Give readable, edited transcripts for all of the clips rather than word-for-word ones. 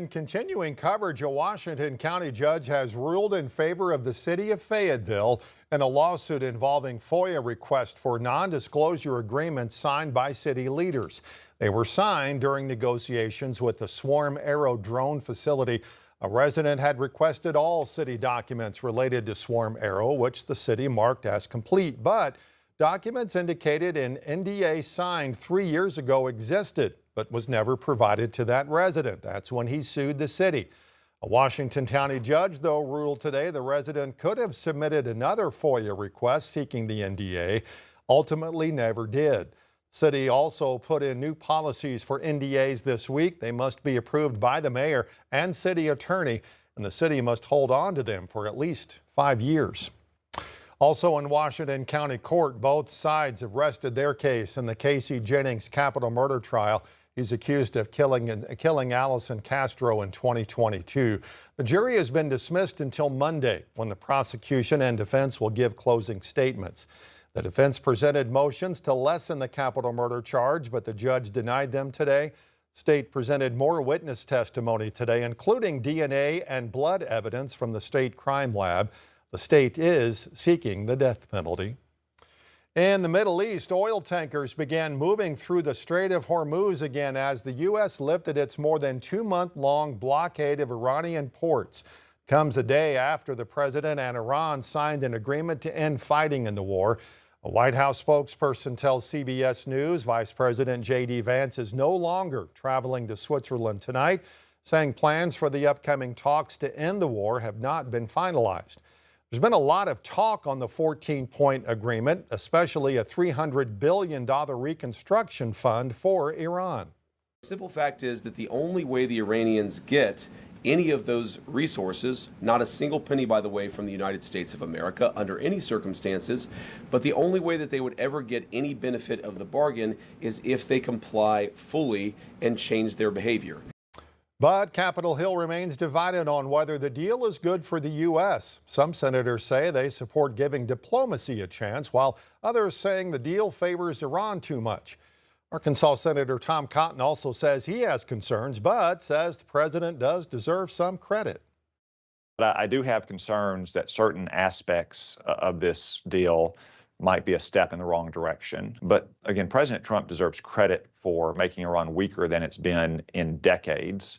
In continuing coverage, a Washington County judge has ruled in favor of the city of Fayetteville in a lawsuit involving FOIA requests for non-disclosure agreements signed by city leaders. They were signed during negotiations with the Swarm Aero drone facility. A resident had requested all city documents related to Swarm Aero, which the city marked as complete, but documents indicated an NDA signed 3 years ago existed, but was never provided to that resident. That's when he sued the city. A Washington County judge, though, ruled today the resident could have submitted another FOIA request seeking the NDA, ultimately never did. City also put in new policies for NDAs this week. They must be approved by the mayor and city attorney, and the city must hold on to them for at least 5 years. Also in Washington County Court, both sides have rested their case in the Casey Jennings capital murder trial. He's accused of killing Allison Castro in 2022. The jury has been dismissed until Monday, when the prosecution and defense will give closing statements. The defense presented motions to lessen the capital murder charge, but the judge denied them today. State presented more witness testimony today, including DNA and blood evidence from the state crime lab. The state is seeking the death penalty. In the Middle East, oil tankers began moving through the Strait of Hormuz again as the U.S. lifted its more than 2-month-long blockade of Iranian ports. Comes a day after the president and Iran signed an agreement to end fighting in the war. A White House spokesperson tells CBS News Vice President J.D. Vance is no longer traveling to Switzerland tonight, saying plans for the upcoming talks to end the war have not been finalized. There's been a lot of talk on the 14-point agreement, especially a $300 billion reconstruction fund for Iran. The simple fact is that the only way the Iranians get any of those resources, not a single penny, by the way, from the United States of America under any circumstances, but the only way that they would ever get any benefit of the bargain is if they comply fully and change their behavior. But Capitol Hill remains divided on whether the deal is good for the U.S. Some senators say they support giving diplomacy a chance, while others saying the deal favors Iran too much. Arkansas Senator Tom Cotton also says he has concerns, but says the president does deserve some credit. I do have concerns that certain aspects of this deal might be a step in the wrong direction. But again, President Trump deserves credit for making Iran weaker than it's been in decades.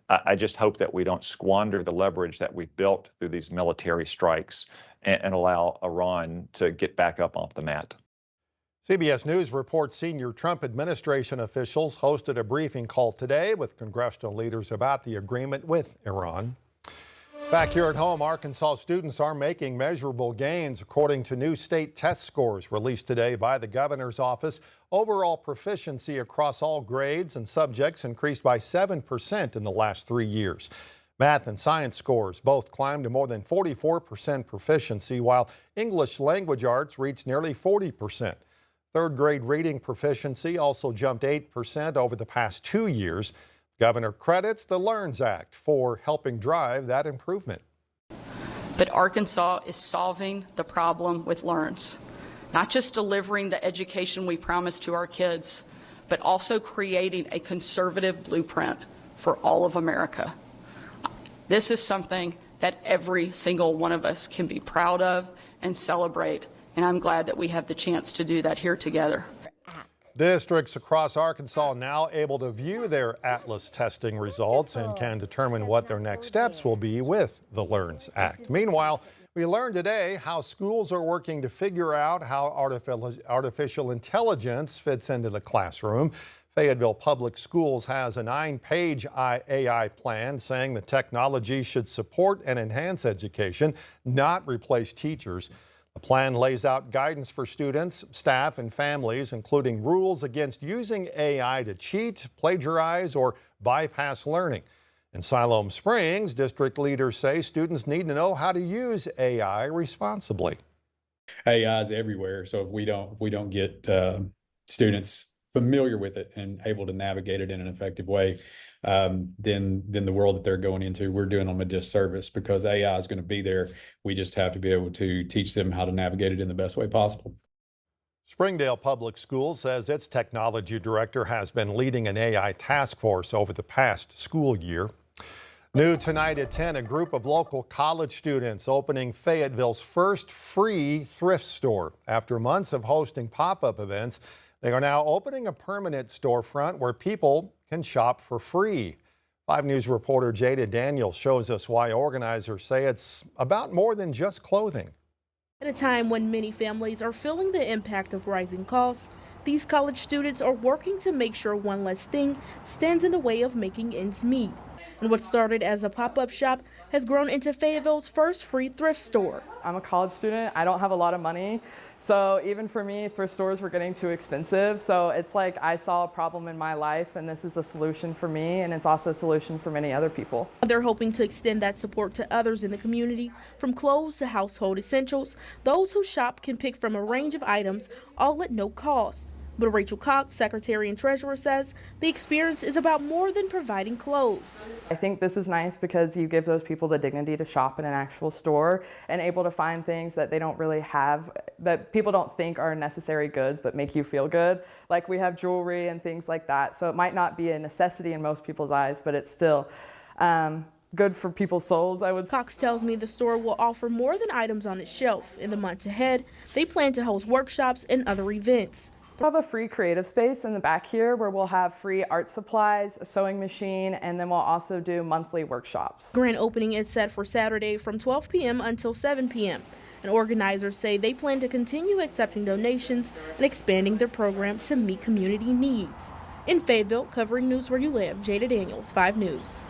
I just hope that we don't squander the leverage that we've built through these military strikes and allow Iran to get back up off the mat. CBS News reports senior Trump administration officials hosted a briefing call today with congressional leaders about the agreement with Iran. Back here at home, Arkansas students are making measurable gains according to new state test scores released today by the governor's office. Overall proficiency across all grades and subjects increased by 7% in the last 3 years. Math and science scores both climbed to more than 44% proficiency, while English language arts reached nearly 40%. Third grade reading proficiency also jumped 8% over the past 2 years. Governor credits the LEARNS Act for helping drive that improvement. But Arkansas is solving the problem with LEARNS, not just delivering the education we promised to our kids, but also creating a conservative blueprint for all of America. This is something that every single one of us can be proud of and celebrate, and I'm glad that we have the chance to do that here together. Districts across Arkansas now able to view their Atlas testing results and can determine what their next steps will be with the LEARNS Act. Meanwhile, we learned today how schools are working to figure out how artificial intelligence fits into the classroom. Fayetteville Public Schools has a 9-page AI plan saying the technology should support and enhance education, not replace teachers. The plan lays out guidance for students, staff, and families, including rules against using AI to cheat, plagiarize, or bypass learning. In Siloam Springs, district leaders say students need to know how to use AI responsibly. AI is everywhere, so if we don't get students familiar with it and able to navigate it in an effective way, then the world that they're going into, we're doing them a disservice, because AI is going to be there. We just have to be able to teach them how to navigate it in the best way possible. Springdale Public Schools says its technology director has been leading an AI task force over the past school year. New tonight at 10, a group of local college students opening Fayetteville's first free thrift store. After months of hosting pop-up events, they are now opening a permanent storefront where people can shop for free. 5 News reporter Jada Daniels shows us why organizers say it's about more than just clothing. At a time when many families are feeling the impact of rising costs, these college students are working to make sure one less thing stands in the way of making ends meet. And what started as a pop-up shop has grown into Fayetteville's first free thrift store. I'm a college student. I don't have a lot of money. So even for me, thrift stores were getting too expensive. So it's like I saw a problem in my life and this is a solution for me, and it's also a solution for many other people. They're hoping to extend that support to others in the community, from clothes to household essentials. Those who shop can pick from a range of items, all at no cost. But Rachel Cox, secretary and treasurer, says the experience is about more than providing clothes. I think this is nice because you give those people the dignity to shop in an actual store and able to find things that they don't really have, that people don't think are necessary goods but make you feel good. Like we have jewelry and things like that. So it might not be a necessity in most people's eyes, but it's still good for people's souls, I would say. Cox tells me the store will offer more than items on its shelf. In the months ahead, they plan to host workshops and other events. We'll have a free creative space in the back here where we'll have free art supplies, a sewing machine, and then we'll also do monthly workshops. Grand opening is set for Saturday from 12 p.m. until 7 p.m. And organizers say they plan to continue accepting donations and expanding their program to meet community needs. In Fayetteville, covering news where you live, Jada Daniels, 5 News.